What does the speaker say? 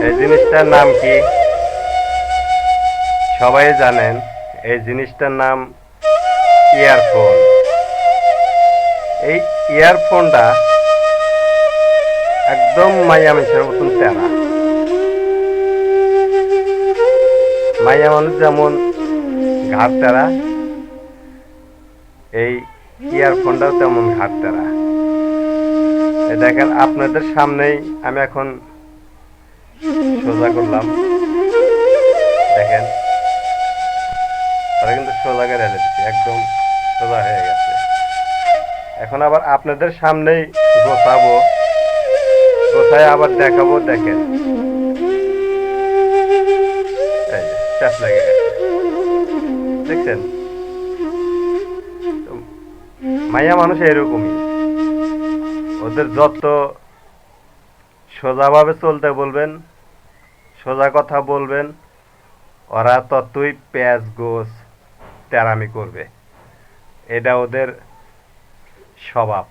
এই জিনিসটার নাম কি সবাই জানেন? এই জিনিসটার নাম ইয়ারফোন। এই ইয়ারফোনটা একদম মাইয়া মানুষের মতন তেরা। মাইয়া মানুষ যেমন ঘাট তেরা, এই ইয়ারফোনটাও তেমন ঘাট তেরা। দেখেন আপনাদের সামনেই আমি এখন সোজা করলাম, দেখেন তারা কিন্তু সোজা করে এনে দিচ্ছে, একদম সোজা হয়ে গেছে। এখন আবার আপনাদের সামনেই গোছাবো, গোছায় আবার দেখাবো। দেখেন এই যে চাপ লেগে গেছে, দেখছেন? তো মাইয়া মানুষ এরকমই, ওদের যত সোজাভাবে চলতে বলবেন, সোজা কথা বলবেন, ওরা ততই প্যাঁচ গোছ তেরামি করবে। এটা ওদের স্বভাব।